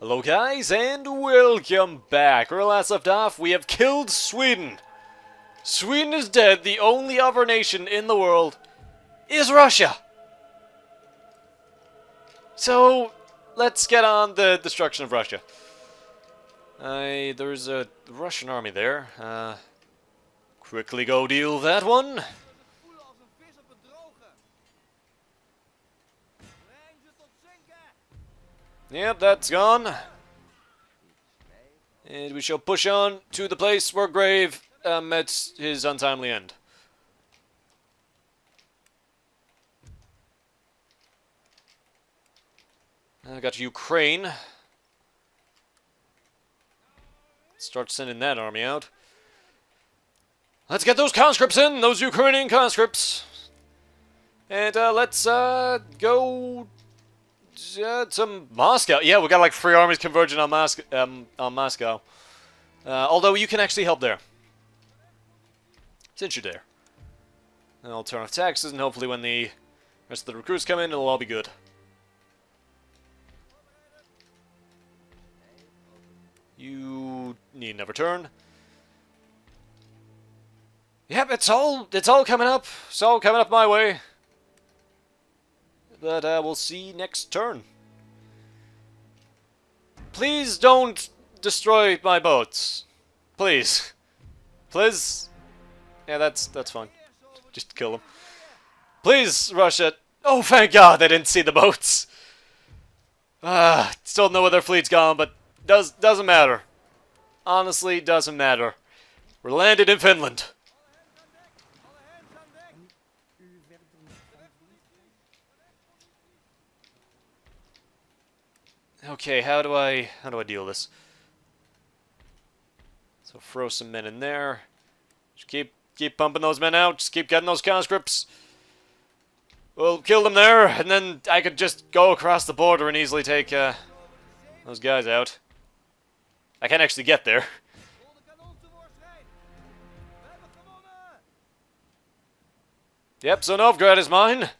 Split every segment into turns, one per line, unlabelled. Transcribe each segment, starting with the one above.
Hello guys, and welcome back. Where we last left off, we have killed Sweden. Sweden is dead. The only other nation in the world is Russia. So, let's get on the destruction of Russia. There's a Russian army there. Quickly go deal that one. Yep, that's gone. And we shall push on to the place where Grave met his untimely end. I got Ukraine. Start sending that army out. Let's get those conscripts in, those Ukrainian conscripts. And let's go to Moscow. Yeah, we got like 3 armies converging on Moscow. Although you can actually help there. Since you're there. And I'll turn off taxes, and hopefully when the rest of the recruits come in, it'll all be good. You need never turn. Yep, it's all coming up. It's all coming up my way. But we'll see next turn. Please don't destroy my boats. Please. Please. Yeah, that's fine. Just kill them. Please, Russia. Oh, thank God they didn't see the boats. Still don't know where their fleet's gone, but doesn't matter. Honestly, doesn't matter. We're landed in Finland. Okay, how do I deal this? So throw some men in there. Just keep pumping those men out. Just keep getting those conscripts. We'll kill them there, and then I could just go across the border and easily take those guys out. I can't actually get there. Yep, so Novgorod is mine.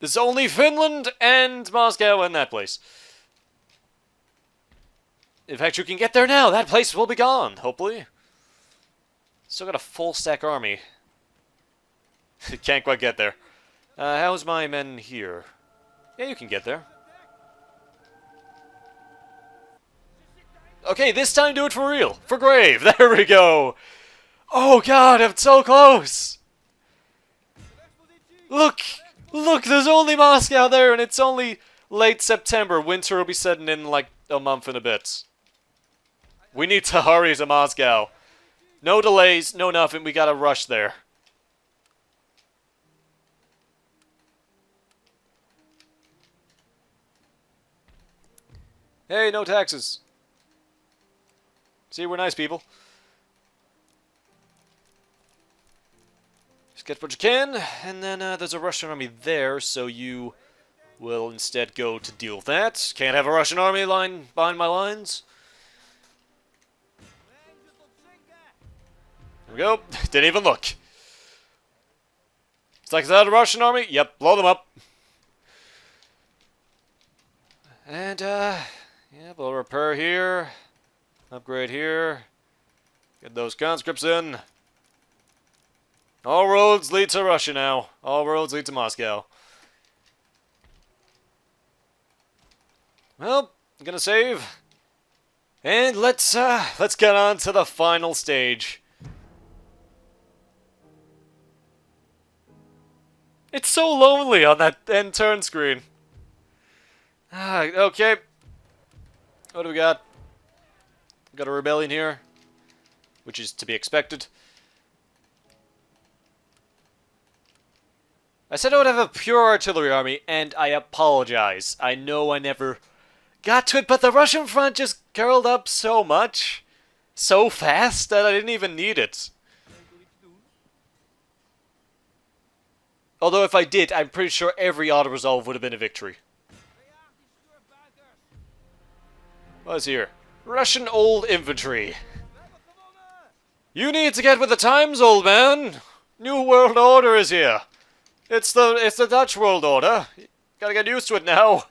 There's only Finland and Moscow in that place. In fact, you can get there now. That place will be gone, hopefully. Still got a full stack army. Can't quite get there. How's my men here? Yeah, you can get there. Okay, this time do it for real. For Grave. There we go. Oh god, I'm so close. Look, there's only Moscow there, and it's only late September. Winter will be setting in like a month and a bit. We need to hurry to Moscow. No delays, no nothing. We gotta rush there. Hey, no taxes. See, we're nice people. Just get what you can, and then there's a Russian army there, so you will instead go to deal with that. Can't have a Russian army line behind my lines. There we go. Didn't even look. It's like, is that a Russian army? Yep, blow them up. And, yeah, we'll repair here. Upgrade here. Get those conscripts in. All roads lead to Russia now. All roads lead to Moscow. Well, I'm gonna save. And let's get on to the final stage. It's so lonely on that end turn screen. Okay. What do we got? Got a rebellion here, which is to be expected. I said I would have a pure artillery army, and I apologize. I know I never got to it, but the Russian front just curled up so much, so fast, that I didn't even need it. Although if I did, I'm pretty sure every auto-resolve would have been a victory. What's here? Russian old infantry. You need to get with the times, old man. New world order is here. It's the Dutch world order. Gotta get used to it now.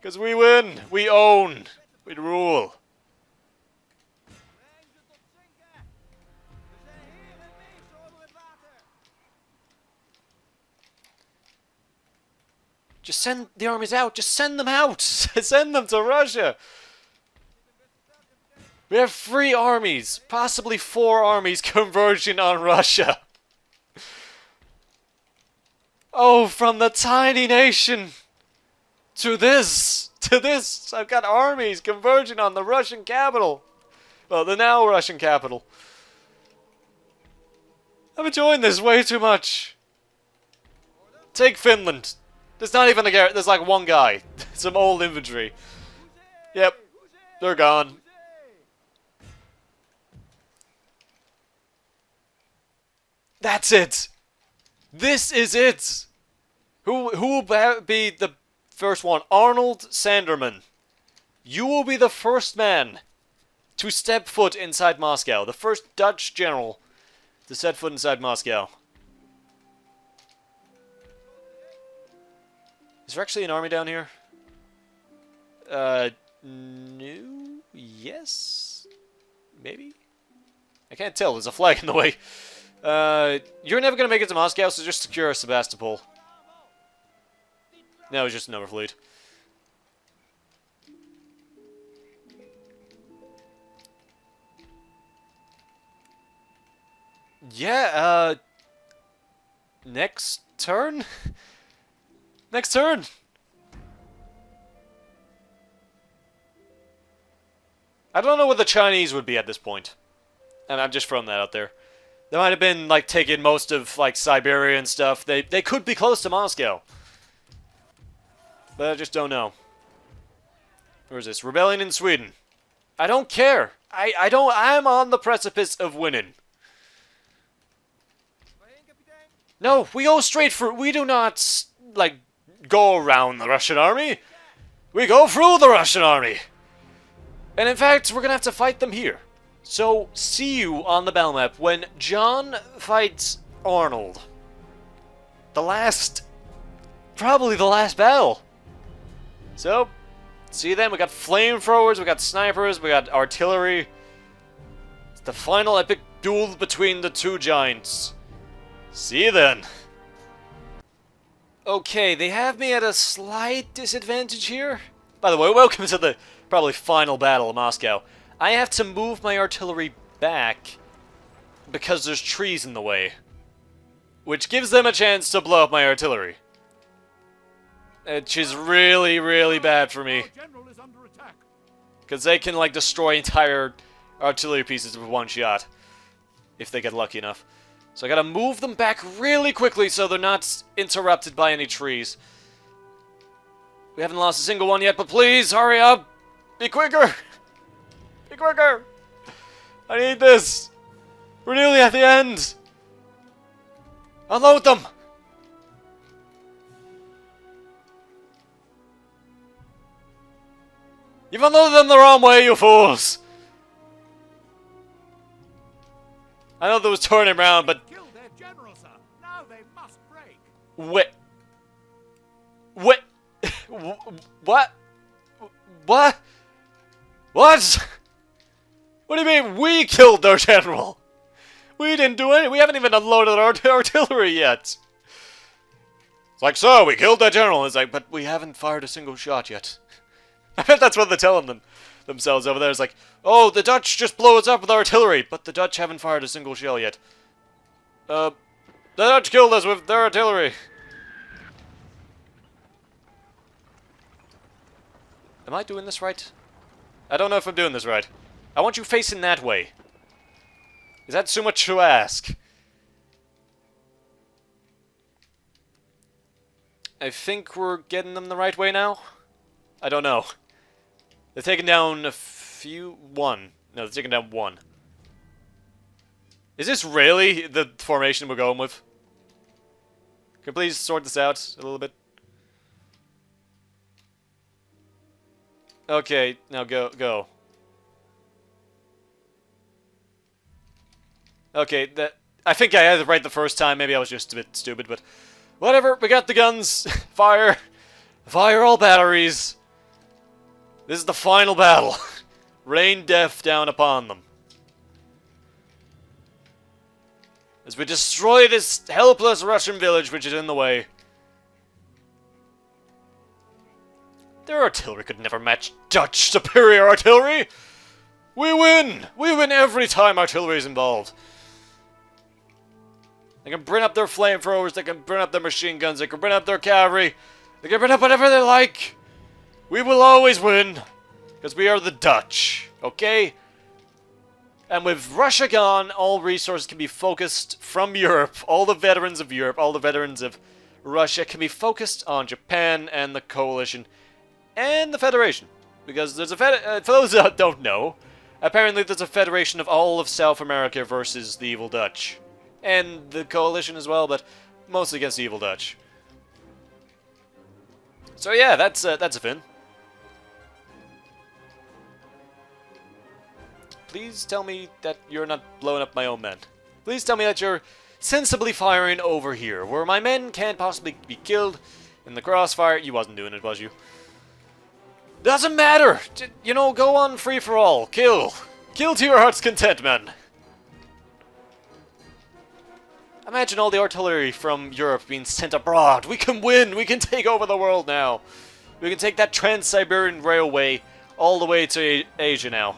Because we win. We own. We rule. Just send the armies out. Just send them out. Send them to Russia. We have 3 armies, possibly 4 armies converging on Russia. Oh, from the tiny nation to this. I've got armies converging on the Russian capital. Well, the now Russian capital. I'm enjoying this way too much. Take Finland. There's not even a guy. There's like one guy. Some old infantry. Yep. They're gone. That's it. This is it. Who will be the first one? Arnold Sanderman. You will be the first man to step foot inside Moscow. The first Dutch general to set foot inside Moscow. Is there actually an army down here? No? Yes? Maybe? I can't tell. There's a flag in the way. You're never gonna make it to Moscow, so just secure Sebastopol. No, it's just another fleet. Yeah, next turn? Next turn! I don't know what the Chinese would be at this point. And I'm just throwing that out there. They might have been, like, taking most of, like, Siberia and stuff. They could be close to Moscow. But I just don't know. Where is this? Rebellion in Sweden. I don't care. I'm on the precipice of winning. No, we go straight for... We do not, like, go around the Russian army. We go through the Russian army. And in fact, we're gonna have to fight them here. So, see you on the battle map when John fights Arnold. Probably the last battle. So, see you then. We got flamethrowers, we got snipers, we got artillery. It's the final epic duel between the 2 giants. See you then. Okay, they have me at a slight disadvantage here. By the way, welcome to the probably final battle of Moscow. I have to move my artillery back because there's trees in the way, which gives them a chance to blow up my artillery. Which is really, really bad for me. Because they can, like, destroy entire artillery pieces with one shot. If they get lucky enough. So I gotta move them back really quickly so they're not interrupted by any trees. We haven't lost a single one yet, but please, hurry up! Be quicker! Be quicker! I need this! We're nearly at the end! Unload them! You've unloaded them the wrong way, you fools! I know there was turning around, but... Now they must break. What? What? What? What? What? What do you mean we killed their general? We didn't do any. We haven't even unloaded our artillery yet. It's like, so we killed that general. It's like, but we haven't fired a single shot yet. I bet that's what they're telling themselves over there. It's like, oh, the Dutch just blow us up with artillery, but the Dutch haven't fired a single shell yet. The Dutch killed us with their artillery. Am I doing this right? I don't know if I'm doing this right. I want you facing that way. Is that too much to ask? I think we're getting them the right way now. I don't know. They're taking down one. No, they're taking down one. Is this really the formation we're going with? Can you please sort this out a little bit? Okay, now go. Okay, I think I had it right the first time. Maybe I was just a bit stupid, but whatever. We got the guns. Fire. Fire all batteries. This is the final battle. Rain death down upon them. As we destroy this helpless Russian village which is in the way. Their artillery could never match Dutch superior artillery! We win! We win every time artillery is involved. They can bring up their flamethrowers, they can bring up their machine guns, they can bring up their cavalry, they can bring up whatever they like. We will always win, because we are the Dutch, okay? And with Russia gone, all resources can be focused from Europe. All the veterans of Europe, all the veterans of Russia can be focused on Japan and the coalition and the Federation. Because there's a for those that don't know, apparently there's a federation of all of South America versus the evil Dutch. And the coalition as well, but mostly against the evil Dutch. So yeah, that's a fin. Please tell me that you're not blowing up my own men. Please tell me that you're sensibly firing over here, where my men can't possibly be killed in the crossfire. You wasn't doing it, was you? Doesn't matter! You know, go on free-for-all. Kill. Kill to your heart's content, man. Imagine all the artillery from Europe being sent abroad. We can win! We can take over the world now! We can take that Trans-Siberian Railway all the way to Asia now.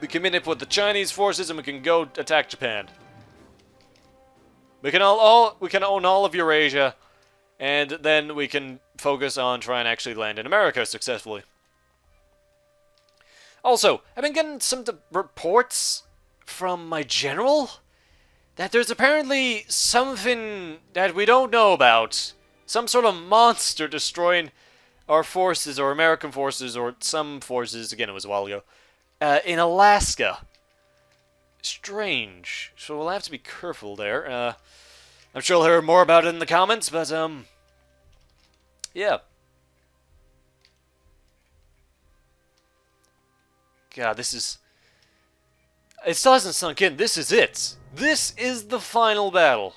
We can meet up with the Chinese forces and we can go attack Japan. We can we can own all of Eurasia, and then we can focus on trying to actually land in America successfully. Also, I've been getting some reports from my general that there's apparently something that we don't know about. Some sort of monster destroying our forces, or American forces, or some forces, again it was a while ago, in Alaska. Strange. So we'll have to be careful there. I'm sure we'll hear more about it in the comments, but, yeah. God, this is... It still hasn't sunk in. This is it. This is the final battle.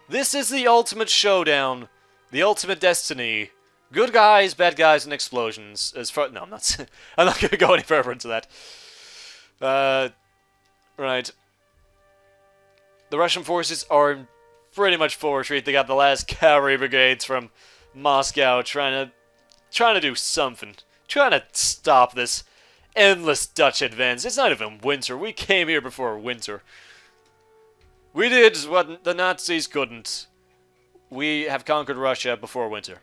This is the ultimate showdown. The ultimate destiny. Good guys, bad guys, and explosions. As far... No, I'm not... I'm not going to go any further into that. Right. The Russian forces are pretty much full retreat. They got the last cavalry brigades from Moscow trying to do something. Trying to stop this endless Dutch advance. It's not even winter. We came here before winter. We did what the Nazis couldn't. We have conquered Russia before winter.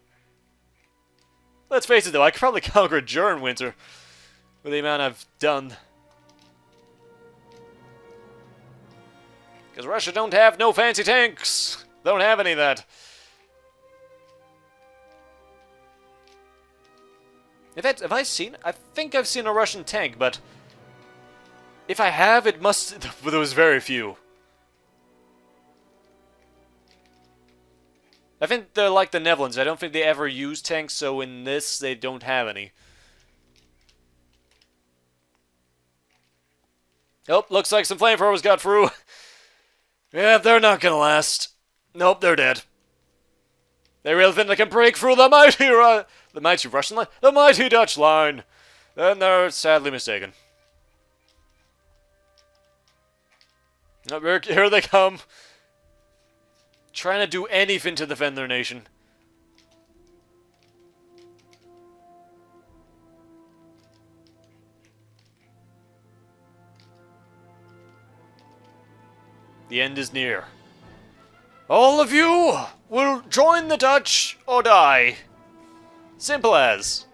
Let's face it though, I could probably conquer it during winter with the amount I've done. Because Russia don't have no fancy tanks. Don't have any of that. In fact, have I seen... I think I've seen a Russian tank, but... if I have, it must... there was very few. I think they're like the Netherlands. I don't think they ever use tanks, so in this, they don't have any. Oh, looks like some flamethrowers got through. Yeah, they're not gonna last. Nope, they're dead. They really think they can break through the mighty Russian line? The mighty Dutch line! Then they're sadly mistaken. Oh, here they come. Trying to do anything to defend their nation. The end is near. All of you will join the Dutch or die. Simple as.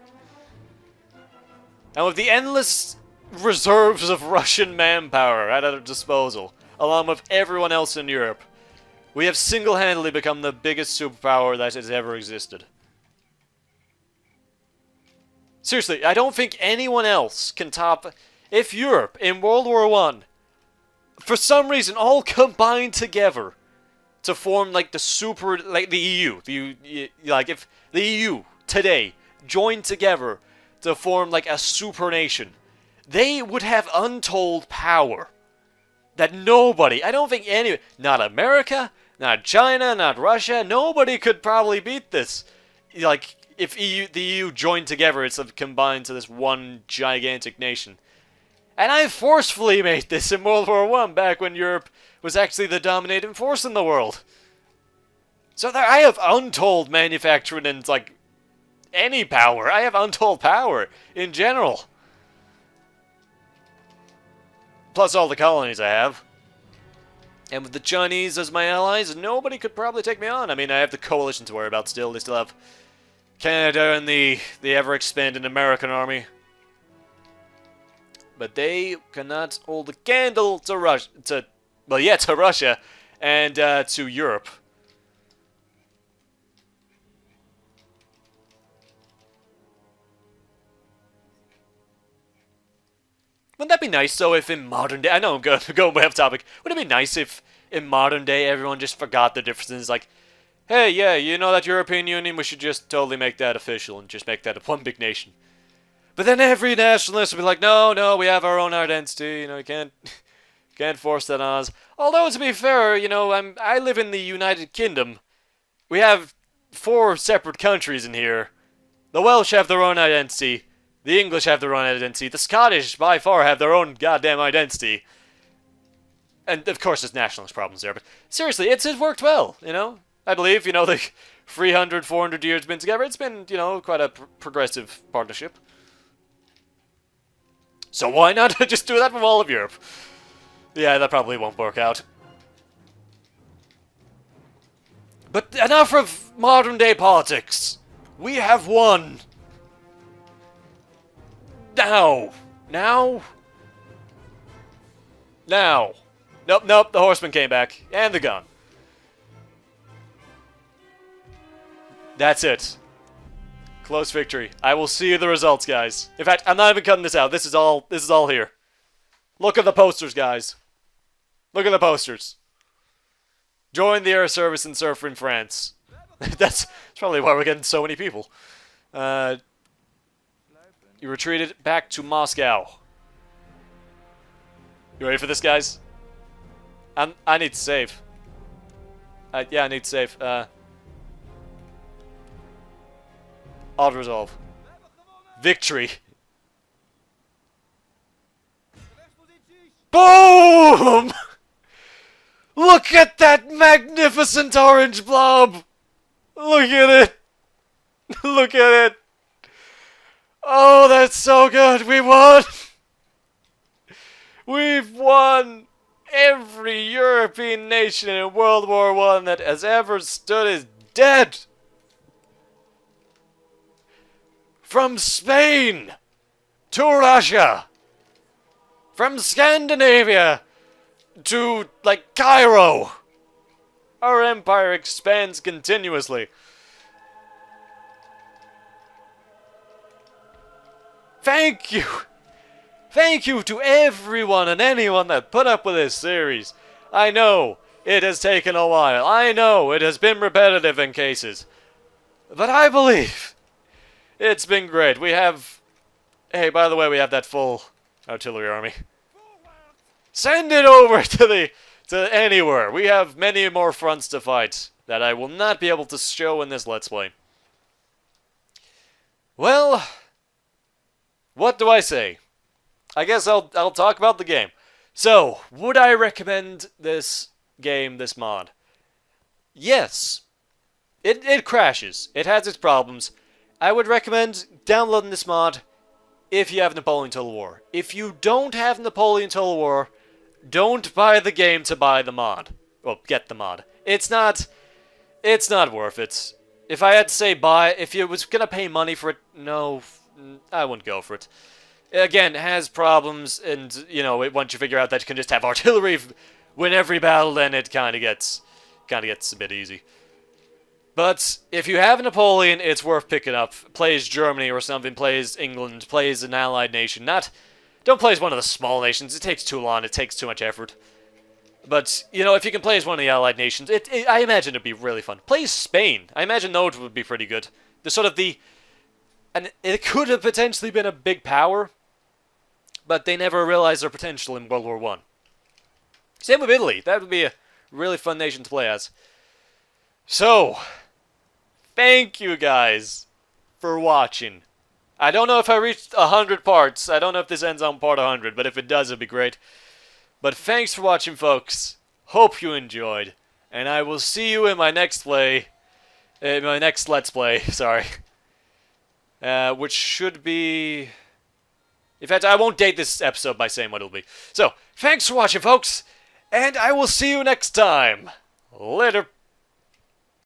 And with the endless reserves of Russian manpower at our disposal, along with everyone else in Europe, we have single-handedly become the biggest superpower that has ever existed. Seriously, I don't think anyone else can top... If Europe, in World War I, for some reason, all combined together to form, like, the super... like, the EU. Like, if the EU, today, joined together to form, like, a super nation, they would have untold power. That nobody, I don't think any... Not America, not China, not Russia, nobody could probably beat this. Like, if the EU joined together, it's combined to this one gigantic nation. And I forcefully made this in World War I, back when Europe was actually the dominating force in the world. So there, I have untold manufacturing and, like, any power. I have untold power in general. Plus all the colonies I have. And with the Chinese as my allies, nobody could probably take me on. I mean, I have the coalition to worry about still. They still have Canada and the ever-expanding American army. But they cannot hold a candle to Russia. To Russia and to Europe. Wouldn't that be nice, though, if in modern day... I know I'm going way off topic. Wouldn't it be nice if in modern day everyone just forgot the differences? Like, hey, yeah, you know that European Union? We should just totally make that official and just make that one big nation. But then every nationalist would be like, no, we have our own identity. You know, you can't force that on us. Although, to be fair, you know, I live in the United Kingdom. We have 4 separate countries in here. The Welsh have their own identity. The English have their own identity. The Scottish, by far, have their own goddamn identity. And, of course, there's nationalist problems there. But, seriously, it's worked well, you know? I believe, you know, the 300, 400 years been together. It's been, you know, quite a progressive partnership. So why not just do that with all of Europe? Yeah, that probably won't work out. But enough of modern-day politics. We have won. Now. Nope, the horseman came back. And the gun. That's it. Close victory. I will see the results, guys. In fact, I'm not even cutting this out. This is all here. Look at the posters, guys. Look at the posters. Join the air service and surf in France. That's probably why we're getting so many people. You retreated back to Moscow. You ready for this, guys? I need to save. Yeah, I need to save. Auto-resolve. Victory. Boom! Look at that magnificent orange blob! Look at it! Look at it! Oh, that's so good! We won! We've won! Every European nation in World War I that has ever stood is dead! From Spain to Russia, from Scandinavia to, like, Cairo, our empire expands continuously. Thank you! Thank you to everyone and anyone that put up with this series. I know it has taken a while. I know it has been repetitive in cases. But I believe it's been great. We have... Hey, by the way, we have that full artillery army. Send it over to anywhere. We have many more fronts to fight that I will not be able to show in this Let's Play. Well, what do I say? I guess I'll talk about the game. So, would I recommend this game, this mod? Yes. It crashes. It has its problems. I would recommend downloading this mod if you have Napoleon Total War. If you don't have Napoleon Total War, don't buy the game to buy the mod. Well, get the mod. It's not worth it. If I had to say buy, if you was gonna pay money for it, no, I wouldn't go for it. Again, it has problems, and, you know, once you figure out that you can just have artillery win every battle, then it kind of gets a bit easy. But if you have Napoleon, it's worth picking up. Play as Germany or something, play as England, play as an allied nation. Don't play as one of the small nations. It takes too long. It takes too much effort. But, you know, if you can play as one of the allied nations, I imagine it'd be really fun. Play as Spain. I imagine those would be pretty good. And it could have potentially been a big power, but they never realized their potential in World War I. Same with Italy. That would be a really fun nation to play as. So, thank you guys. for watching. I don't know if I reached 100 parts. I don't know if this ends on part 100, but if it does, it'd be great. But thanks for watching, folks. Hope you enjoyed. And I will see you in my next play. My next Let's Play, sorry. Which should be... In fact, I won't date this episode by saying what it'll be. So, thanks for watching, folks. And I will see you next time. Later.